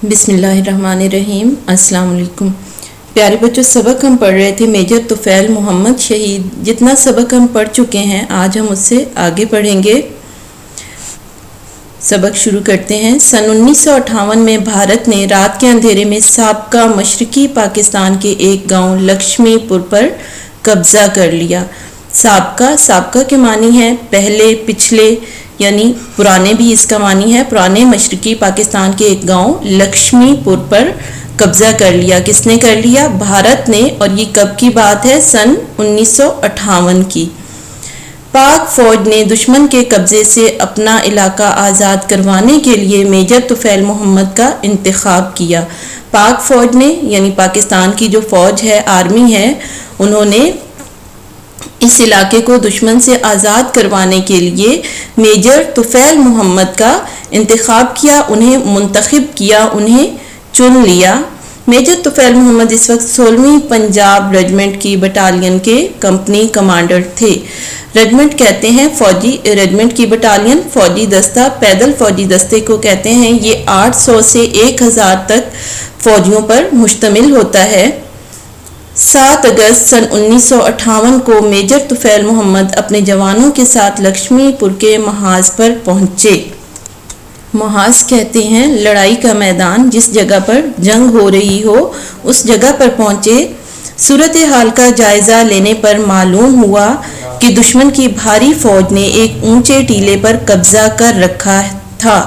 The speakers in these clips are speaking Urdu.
بسم اللہ الرحمن الرحیم۔ السلام علیکم پیارے بچوں، سبق ہم پڑھ رہے تھے میجر طفیل محمد شہید۔ جتنا سبق ہم پڑھ چکے ہیں آج ہم اس سے آگے پڑھیں گے۔ سبق شروع کرتے ہیں۔ سن 1958 میں بھارت نے رات کے اندھیرے میں سابقہ مشرقی پاکستان کے ایک گاؤں لکشمی پور پر قبضہ کر لیا۔ سابقہ کے معنی ہے پہلے، پچھلے، یعنی پرانے بھی اس کا معنی ہے۔ پرانے مشرقی پاکستان کے ایک گاؤں لکشمی پور پر قبضہ کر لیا۔ کس نے کر لیا؟ بھارت نے۔ اور یہ کب کی بات ہے؟ سن 1958 کی۔ پاک فوج نے دشمن کے قبضے سے اپنا علاقہ آزاد کروانے کے لیے میجر طفیل محمد کا انتخاب کیا۔ پاک فوج نے، یعنی پاکستان کی جو فوج ہے، آرمی ہے، انہوں نے اس علاقے کو دشمن سے آزاد کروانے کے لیے میجر طفیل محمد کا انتخاب کیا، انہیں منتخب کیا، انہیں چن لیا۔ میجر طفیل محمد اس وقت 16ویں پنجاب ریجمنٹ کی بٹالین کے کمپنی کمانڈر تھے۔ ریجمنٹ کہتے ہیں فوجی، ریجمنٹ کی بٹالین فوجی دستہ، پیدل فوجی دستے کو کہتے ہیں۔ یہ 800 سے 1000 تک فوجیوں پر مشتمل ہوتا ہے۔ 7 اگست سن 1958 کو میجر طفیل محمد اپنے جوانوں کے ساتھ لکشمی پور کے محاذ پر پہنچے۔ محاذ کہتے ہیں لڑائی کا میدان، جس جگہ پر جنگ ہو رہی ہو اس جگہ پر پہنچے۔ صورتحال کا جائزہ لینے پر معلوم ہوا کہ دشمن کی بھاری فوج نے ایک اونچے ٹیلے پر قبضہ کر رکھا تھا۔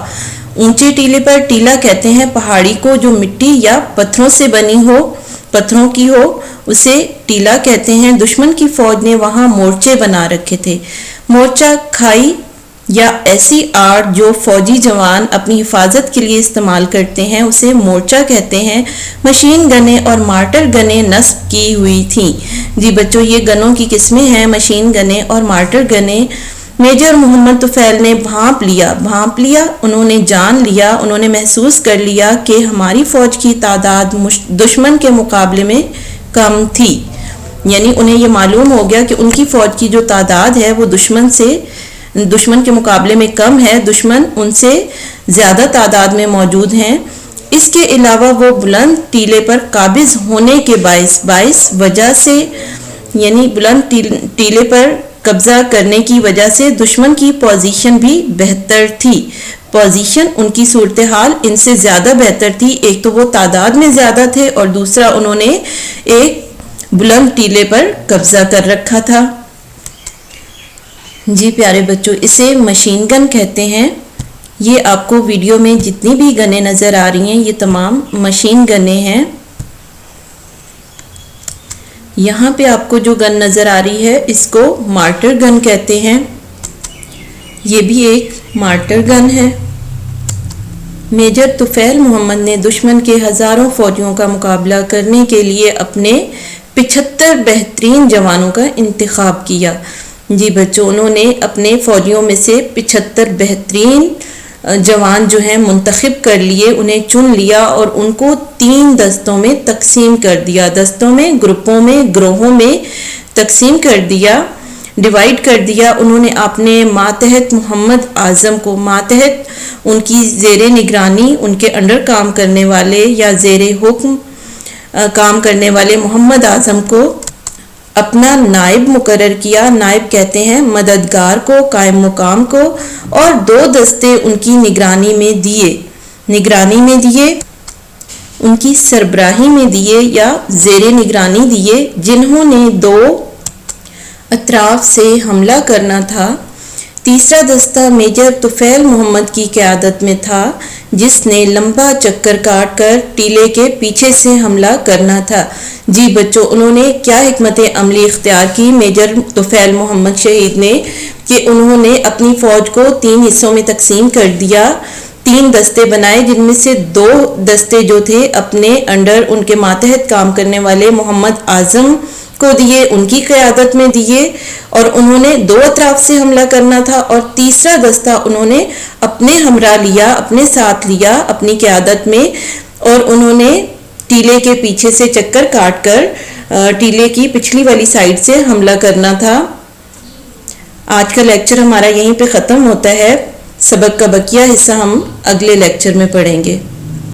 اونچے ٹیلے پر، ٹیلا کہتے ہیں پہاڑی کو جو مٹی یا پتھروں سے بنی ہو، پتھروں کی ہو، اسے ٹیلا کہتے ہیں۔ دشمن کی فوج نے وہاں مورچے بنا رکھے تھے۔ مورچہ کھائی یا ایسی آڑ جو فوجی جوان اپنی حفاظت کے لیے استعمال کرتے ہیں اسے مورچہ کہتے ہیں۔ مشین گنیں اور مارٹر گنیں نصب کی ہوئی تھیں۔ جی بچوں، یہ گنوں کی قسمیں ہیں، مشین گنیں اور مارٹر گنیں۔ میجر محمد طفیل نے بھانپ لیا، انہوں نے جان لیا، انہوں نے محسوس کر لیا کہ ہماری فوج کی تعداد دشمن کے مقابلے میں کم تھی۔ یعنی انہیں یہ معلوم ہو گیا کہ ان کی فوج کی جو تعداد ہے وہ دشمن کے مقابلے میں کم ہے، دشمن ان سے زیادہ تعداد میں موجود ہیں۔ اس کے علاوہ وہ بلند ٹیلے پر قابض ہونے کے باعث وجہ سے، یعنی بلند ٹیلے پر قبضہ کرنے کی وجہ سے دشمن کی پوزیشن بھی بہتر تھی۔ پوزیشن، ان کی صورتحال ان سے زیادہ بہتر تھی۔ ایک تو وہ تعداد میں زیادہ تھے اور دوسرا انہوں نے ایک بلند ٹیلے پر قبضہ کر رکھا تھا۔ جی پیارے بچوں، اسے مشین گن کہتے ہیں۔ یہ آپ کو ویڈیو میں جتنی بھی گنیں نظر آ رہی ہیں یہ تمام مشین گنیں ہیں۔ یہاں پہ آپ کو جو گن نظر آ رہی ہے اس کو مارٹر گن کہتے ہیں۔ یہ بھی ایک مارٹر گن ہے۔ میجر طفیل محمد نے دشمن کے ہزاروں فوجیوں کا مقابلہ کرنے کے لیے اپنے 75 بہترین جوانوں کا انتخاب کیا۔ جی بچوں، انہوں نے اپنے فوجیوں میں سے 75 بہترین جوان جو ہیں منتخب کر لیے، انہیں چن لیا اور ان کو 3 دستوں میں تقسیم کر دیا۔ دستوں میں، گروپوں میں، گروہوں میں تقسیم کر دیا، ڈیوائیڈ کر دیا۔ انہوں نے اپنے ماتحت محمد اعظم کو، ماتحت ان کی زیر نگرانی، ان کے انڈر کام کرنے والے یا زیر حکم کام کرنے والے محمد اعظم کو اپنا نائب مقرر کیا۔ نائب کہتے ہیں مددگار کو، قائم مقام کو، اور 2 دستے ان کی نگرانی میں دیے، ان کی سربراہی میں دیے یا زیر نگرانی دیے، جنہوں نے 2 اطراف سے حملہ کرنا تھا۔ تیسرا دستہ میجر طفیل محمد کی قیادت میں تھا، جس نے لمبا چکر کاٹ کر ٹیلے کے پیچھے سے حملہ کرنا تھا۔ جی بچوں، انہوں نے کیا حکمت عملی اختیار کی میجر طفیل محمد شہید نے کہ انہوں نے اپنی فوج کو 3 حصوں میں تقسیم کر دیا، 3 دستے بنائے، جن میں سے 2 دستے جو تھے اپنے انڈر ان کے ماتحت کام کرنے والے محمد اعظم کو دیے، ان کی قیادت میں دیے، اور انہوں نے 2 اطراف سے حملہ کرنا تھا، اور تیسرا دستہ انہوں نے اپنے ہمراہ لیا، اپنے ساتھ لیا اپنی قیادت میں، اور انہوں نے ٹیلے کے پیچھے سے چکر کاٹ کر ٹیلے کی پچھلی والی سائڈ سے حملہ کرنا تھا۔ آج کا لیکچر ہمارا یہیں پہ ختم ہوتا ہے۔ سبق کا بقیہ حصہ ہم اگلے لیکچر میں پڑھیں گے۔